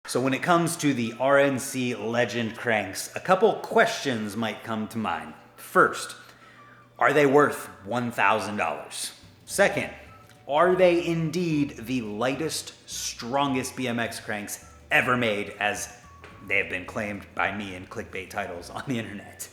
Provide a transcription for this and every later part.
So when it comes to the RNC Legend cranks, a couple questions might come to mind. First, are they worth $1,000? Second, are they indeed the lightest, strongest BMX cranks ever made, as they have been claimed by me in clickbait titles on the internet?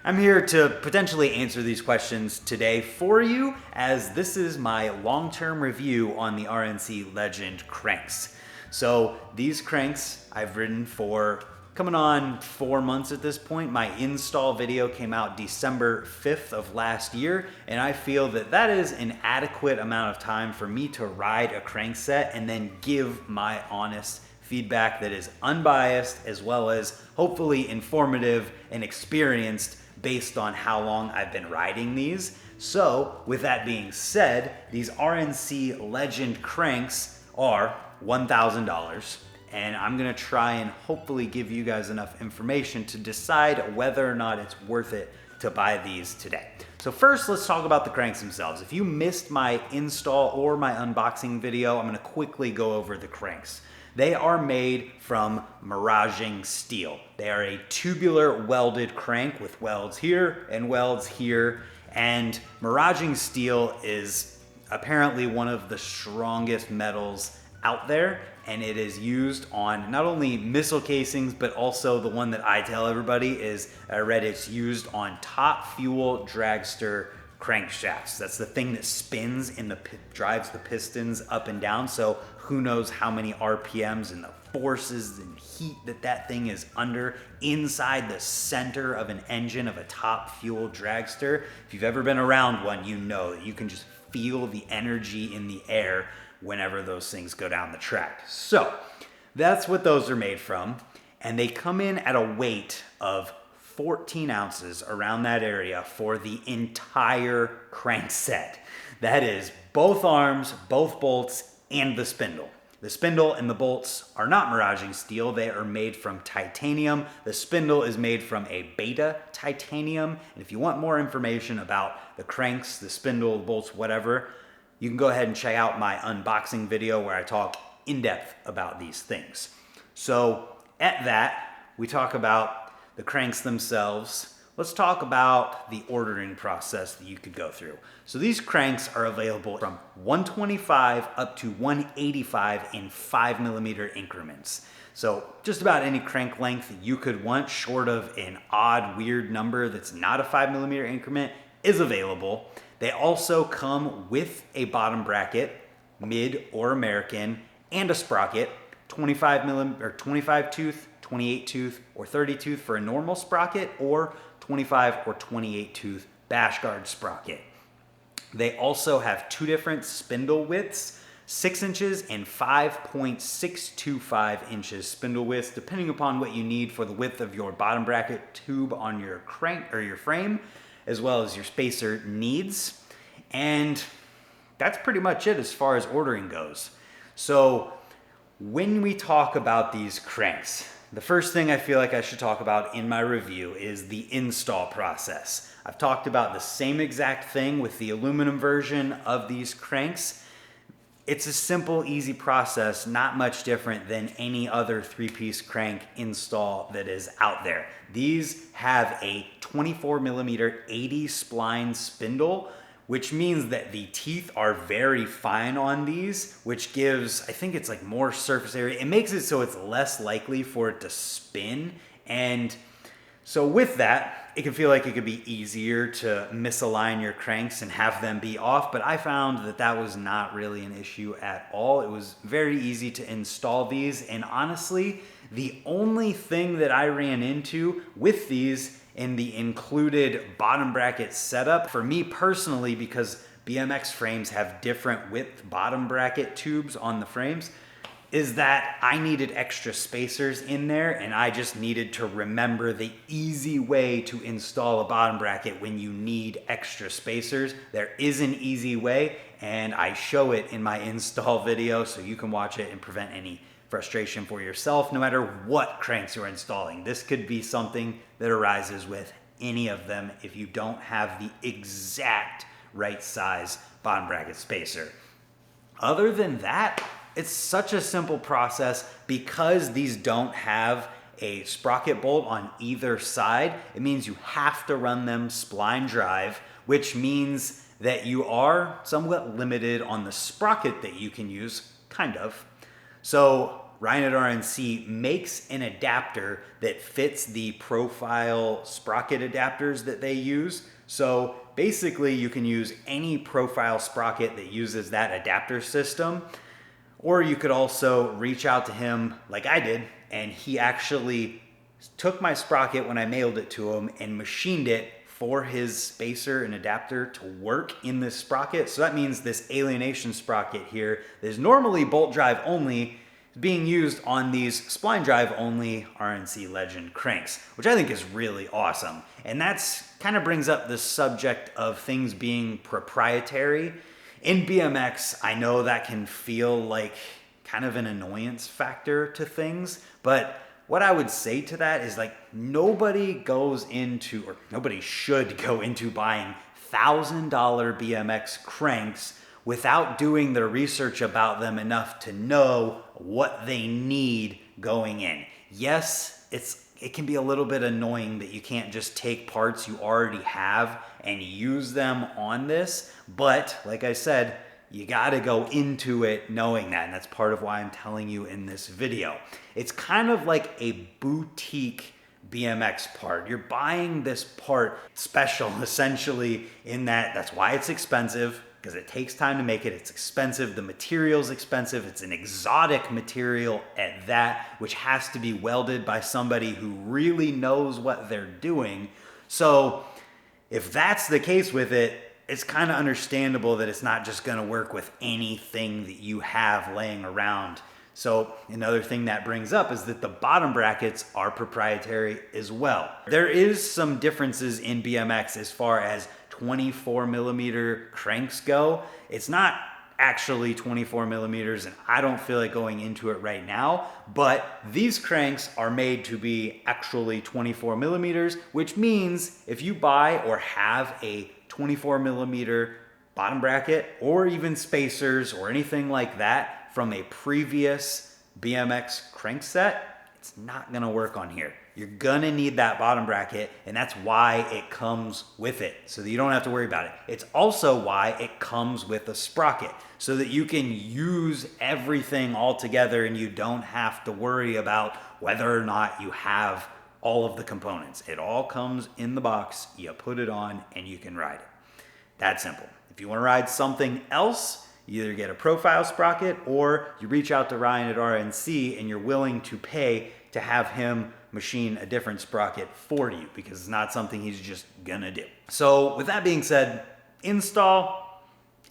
I'm here to potentially answer these questions today for you, as this is my long-term review on the RNC Legend cranks. So these cranks I've ridden for coming on 4 months at this point. My install video came out December 5th of last year, and I feel that that is an adequate amount of time for me to ride a crank set and then give my honest feedback that is unbiased, as well as hopefully informative and experienced based on how long I've been riding these. So with that being said, these RNC Legend cranks are $1,000, and I'm gonna try and hopefully give you guys enough information to decide whether or not it's worth it to buy these today. So first, let's talk about the cranks themselves. If you missed my install or my unboxing video, I'm gonna quickly go over the cranks. They are made from miraging steel. They are a tubular welded crank with welds here and welds here, and miraging steel is apparently one of the strongest metals out there, and it is used on not only missile casings, but also the one that I tell everybody is, I read it's used on top fuel dragster crankshafts. That's the thing that spins and drives the pistons up and down. So who knows how many RPMs and the forces and heat that thing is under inside the center of an engine of a top fuel dragster. If you've ever been around one, you know that you can just feel the energy in the air whenever those things go down the track. So that's what those are made from, and they come in at a weight of 14 ounces, around that area, for the entire crank set. That is both arms, both bolts, and the spindle. The spindle and the bolts are not miraging steel. They are made from titanium. The spindle is made from a beta titanium. And if you want more information about the cranks, the spindle, the bolts, whatever, you can go ahead and check out my unboxing video where I talk in depth about these things. So at that, we talk about the cranks themselves. Let's talk about the ordering process that you could go through. So these cranks are available from 125 up to 185 in 5mm increments. So just about any crank length you could want, short of an odd, weird number that's not a 5mm increment, is available. They also come with a bottom bracket, mid or American, and a sprocket, 25mm or 25 tooth, 28 tooth, or 30 tooth for a normal sprocket, or 25 or 28 tooth bash guard sprocket. They also have two different spindle widths, 6 inches and 5.625 inches spindle widths, depending upon what you need for the width of your bottom bracket tube on your crank or your frame, as well as your spacer needs. And that's pretty much it as far as ordering goes. So when we talk about these cranks, the first thing I feel like I should talk about in my review is the install process. I've talked about the same exact thing with the aluminum version of these cranks. It's a simple, easy process, not much different than any other 3-piece crank install that is out there. These have a 24mm 80 spline spindle, which means that the teeth are very fine on these, which gives, I think it's like more surface area. It makes it so it's less likely for it to spin. And so with that, it can feel like it could be easier to misalign your cranks and have them be off, but I found that that was not really an issue at all. It was very easy to install these, and honestly, the only thing that I ran into with these in the included bottom bracket setup, for me personally, because BMX frames have different width bottom bracket tubes on the frames, is that I needed extra spacers in there, and I just needed to remember the easy way to install a bottom bracket when you need extra spacers. There is an easy way, and I show it in my install video, so you can watch it and prevent any frustration for yourself, no matter what cranks you're installing. This could be something that arises with any of them if you don't have the exact right size bottom bracket spacer. Other than that, It's such a simple process because these don't have a sprocket bolt on either side. It means you have to run them spline drive, which means that you are somewhat limited on the sprocket that you can use, kind of. So Ryan at RNC makes an adapter that fits the profile sprocket adapters that they use. So basically you can use any profile sprocket that uses that adapter system, or you could also reach out to him like I did, and he actually took my sprocket when I mailed it to him and machined it for his spacer and adapter to work in this sprocket. So that means this alienation sprocket here that is normally bolt drive only is being used on these spline drive only RNC Legend cranks, which I think is really awesome. And that's kind of brings up the subject of things being proprietary. In BMX, I know that can feel like kind of an annoyance factor to things, but what I would say to that is like nobody goes into, or nobody should go into buying $1,000 BMX cranks without doing their research about them enough to know what they need going in. Yes, it can be a little bit annoying that you can't just take parts you already have and use them on this, but like I said, you gotta go into it knowing that, and that's part of why I'm telling you in this video. It's kind of like a boutique BMX part. You're buying this part special, essentially, in that that's why it's expensive, because it takes time to make it. It's expensive, the material's expensive, it's an exotic material at that, which has to be welded by somebody who really knows what they're doing. So if that's the case with it, it's kind of understandable that it's not just gonna work with anything that you have laying around. So another thing that brings up is that the bottom brackets are proprietary as well. There is some differences in BMX as far as 24 millimeter cranks go. It's not actually 24 millimeters, and I don't feel like going into it right now, but these cranks are made to be actually 24 millimeters, which means if you buy or have a 24 millimeter bottom bracket or even spacers or anything like that from a previous BMX crank set, it's not gonna work on here. You're gonna need that bottom bracket, and that's why it comes with it, so that you don't have to worry about it. It's also why it comes with a sprocket, so that you can use everything all together and you don't have to worry about whether or not you have all of the components. It all comes in the box, you put it on, and you can ride it. That simple. If you wanna ride something else, you either get a profile sprocket or you reach out to Ryan at RNC and you're willing to pay to have him machine a different sprocket for you, because it's not something he's just gonna do. So with that being said, install,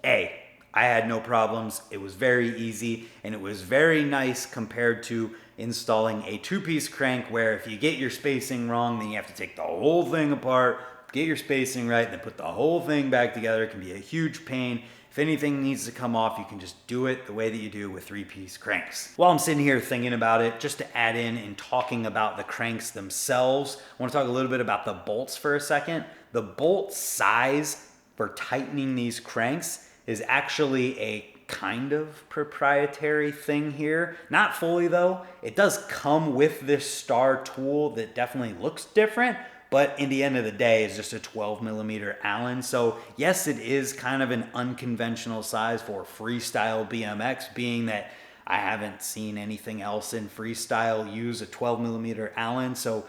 I had no problems. It was very easy and it was very nice compared to installing a two-piece crank where if you get your spacing wrong, then you have to take the whole thing apart, get your spacing right, then put the whole thing back together. It can be a huge pain. If anything needs to come off, you can just do it the way that you do with three-piece cranks. While I'm sitting here thinking about it, just to add in and talking about the cranks themselves, I want to talk a little bit about the bolts for a second. The bolt size for tightening these cranks is actually a kind of proprietary thing here. Not fully though. It does come with this star tool that definitely looks different, but in the end of the day, it's just a 12 millimeter Allen. So yes, it is kind of an unconventional size for freestyle BMX, being that I haven't seen anything else in freestyle use a 12 millimeter Allen. So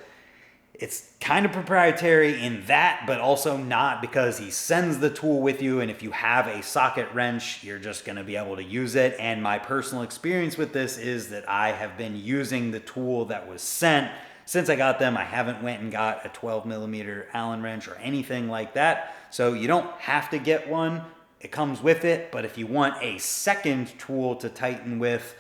it's kind of proprietary in that, but also not, because he sends the tool with you, and if you have a socket wrench, you're just gonna be able to use it. And my personal experience with this is that I have been using the tool that was sent. Since I got them, I haven't went and got a 12 millimeter Allen wrench or anything like that. So you don't have to get one, it comes with it, but if you want a second tool to tighten with,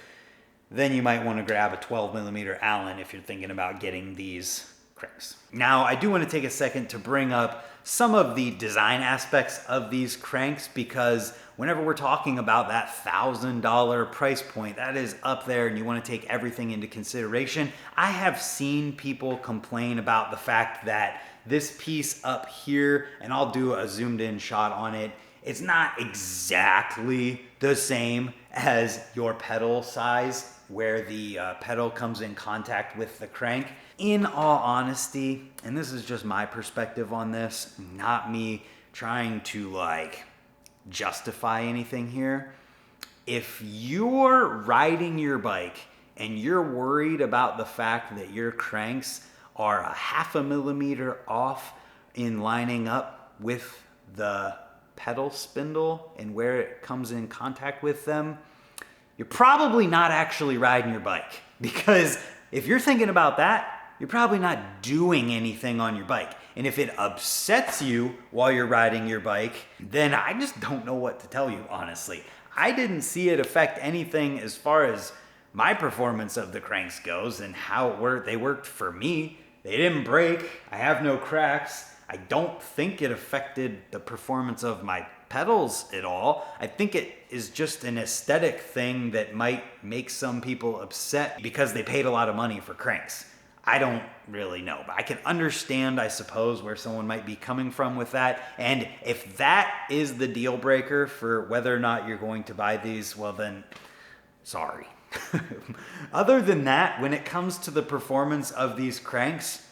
then you might wanna grab a 12 millimeter Allen if you're thinking about getting these cranks. Now, I do want to take a second to bring up some of the design aspects of these cranks, because whenever we're talking about that $1,000 price point, that is up there and you want to take everything into consideration. I have seen people complain about the fact that this piece up here, and I'll do a zoomed in shot on it, It's not exactly the same as your pedal size where the pedal comes in contact with the crank. In all honesty, and this is just my perspective on this, not me trying to like justify anything here. If you're riding your bike and you're worried about the fact that your cranks are a 0.5 millimeter off in lining up with the pedal spindle and where it comes in contact with them, you're probably not actually riding your bike. Because if you're thinking about that, you're probably not doing anything on your bike. And if it upsets you while you're riding your bike, then I just don't know what to tell you, honestly. I didn't see it affect anything as far as my performance of the cranks goes and how it worked. They worked for me. They didn't break. I have no cracks. I don't think it affected the performance of my pedals at all. I think it is just an aesthetic thing that might make some people upset because they paid a lot of money for cranks. I don't really know, but I can understand, I suppose, where someone might be coming from with that. And if that is the deal breaker for whether or not you're going to buy these, well then, sorry. Other than that, when it comes to the performance of these cranks,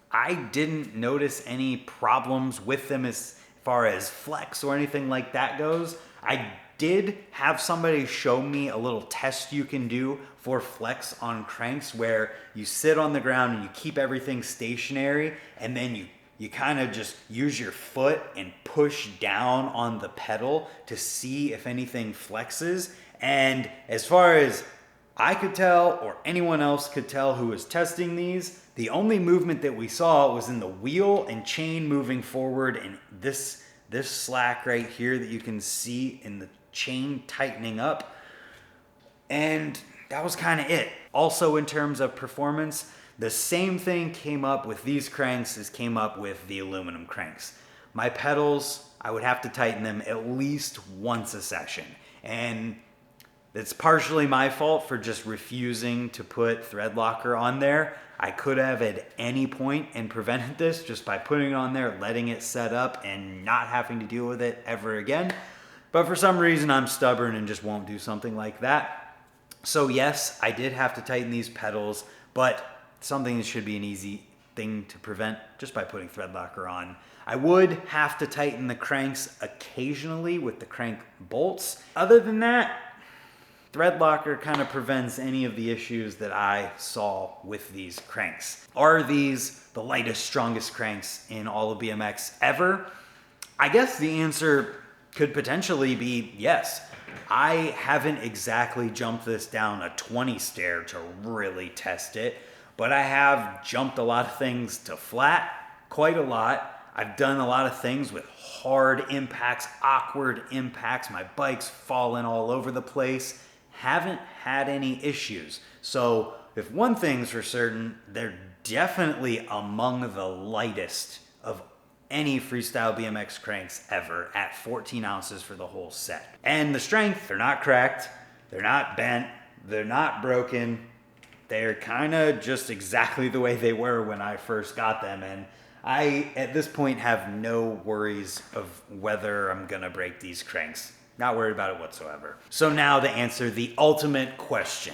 I didn't notice any problems with them as far as flex or anything like that goes. I did have somebody show me a little test you can do for flex on cranks where you sit on the ground and you keep everything stationary and then you kind of just use your foot and push down on the pedal to see if anything flexes. And as far as I could tell, or anyone else could tell who was testing these, the only movement that we saw was in the wheel and chain moving forward, and this slack right here that you can see in the chain tightening up. And that was kind of it. Also, in terms of performance, the same thing came up with these cranks as came up with the aluminum cranks. My pedals, I would have to tighten them at least once a session. And it's partially my fault for just refusing to put thread locker on there. I could have at any point and prevented this just by putting it on there, letting it set up and not having to deal with it ever again. But for some reason I'm stubborn and just won't do something like that. So yes, I did have to tighten these pedals, but something that should be an easy thing to prevent just by putting thread locker on. I would have to tighten the cranks occasionally with the crank bolts. Other than that, thread locker kind of prevents any of the issues that I saw with these cranks. Are these the lightest, strongest cranks in all of BMX ever? I guess the answer could potentially be yes. I haven't exactly jumped this down a 20 stair to really test it, but I have jumped a lot of things to flat, quite a lot. I've done a lot of things with hard impacts, awkward impacts. My bike's fallen all over the place. Haven't had any issues. So if one thing's for certain, they're definitely among the lightest of any freestyle BMX cranks ever at 14 ounces for the whole set. And the strength, they're not cracked, they're not bent, they're not broken. They're kind of just exactly the way they were when I first got them. And I, at this point, have no worries of whether I'm gonna break these cranks. Not worried about it whatsoever. So now to answer the ultimate question.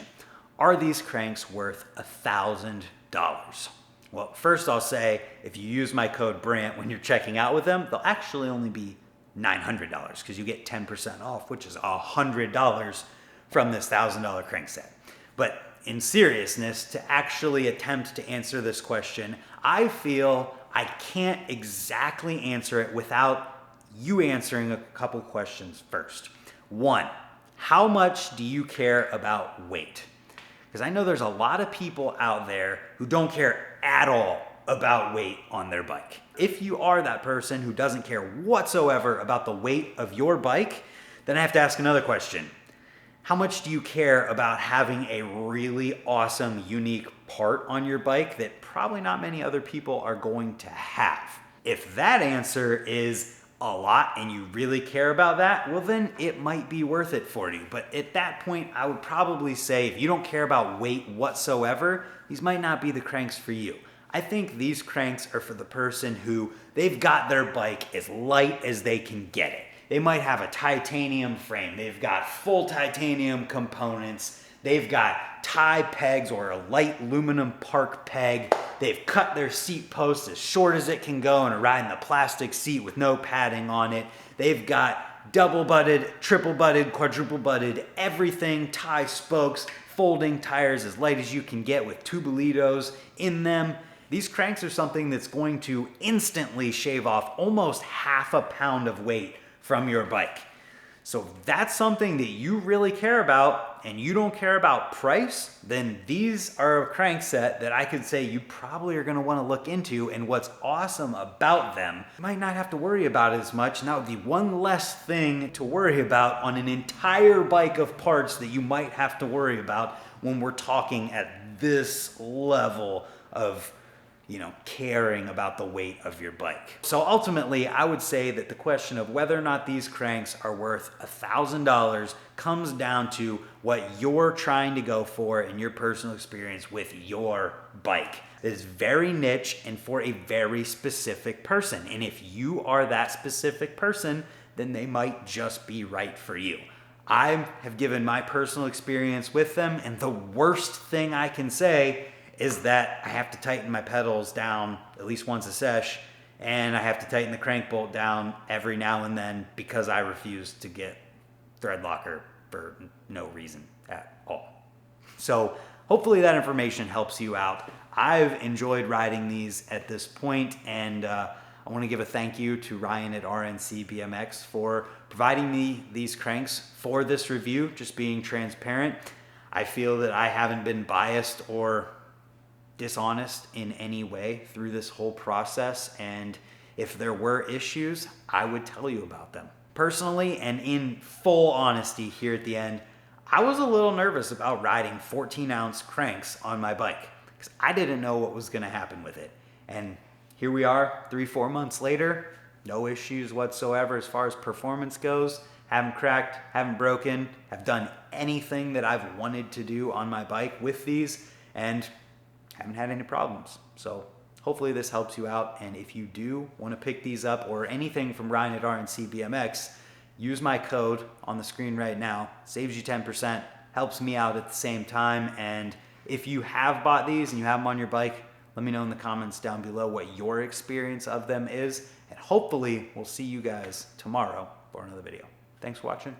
Are these cranks worth $1,000? Well, first I'll say, if you use my code Brant when you're checking out with them, they'll actually only be $900 because you get 10% off, which is $100 from this $1,000 crank set. But in seriousness, to actually attempt to answer this question, I feel I can't exactly answer it without you answering a couple questions first. One, how much do you care about weight? Because I know there's a lot of people out there who don't care at all about weight on their bike. If you are that person who doesn't care whatsoever about the weight of your bike, then I have to ask another question. How much do you care about having a really awesome, unique part on your bike that probably not many other people are going to have? If that answer is a lot and you really care about that, well then it might be worth it for you. But at that point, I would probably say if you don't care about weight whatsoever, these might not be the cranks for you. I think these cranks are for the person who they've got their bike as light as they can get it. They might have a titanium frame. They've got full titanium components. They've got tie pegs or a light aluminum park peg. They've cut their seat post as short as it can go and are riding the plastic seat with no padding on it. They've got double butted, triple butted, quadruple butted, everything, tie spokes, folding tires as light as you can get with tubolitos in them. These cranks are something that's going to instantly shave off almost half a pound of weight from your bike. So if that's something that you really care about and you don't care about price, then these are a crank set that I could say you probably are going to want to look into. And what's awesome about them, you might not have to worry about it as much. And that would be one less thing to worry about on an entire bike of parts that you might have to worry about when we're talking at this level of caring about the weight of your bike. So ultimately, I would say that the question of whether or not these cranks are worth $1,000 comes down to what you're trying to go for in your personal experience with your bike. It is very niche and for a very specific person. And if you are that specific person, then they might just be right for you. I have given my personal experience with them, and the worst thing I can say is that I have to tighten my pedals down at least once a sesh, and I have to tighten the crank bolt down every now and then because I refuse to get thread locker for no reason at all. So hopefully that information helps you out. I've enjoyed riding these at this point, and I want to give a thank you to Ryan at RNC BMX for providing me these cranks for this review, just being transparent. I feel that I haven't been biased or dishonest in any way through this whole process, and if there were issues, I would tell you about them. Personally, and in full honesty here at the end, I was a little nervous about riding 14-ounce cranks on my bike because I didn't know what was going to happen with it. And here we are 3-4 months later, no issues whatsoever as far as performance goes. Haven't cracked, haven't broken, have done anything that I've wanted to do on my bike with these, and haven't had any problems. So hopefully this helps you out. And if you do want to pick these up or anything from Ryan at RNC BMX, use my code on the screen right now. Saves you 10%, helps me out at the same time. And if you have bought these and you have them on your bike, let me know in the comments down below what your experience of them is. And hopefully we'll see you guys tomorrow for another video. Thanks for watching.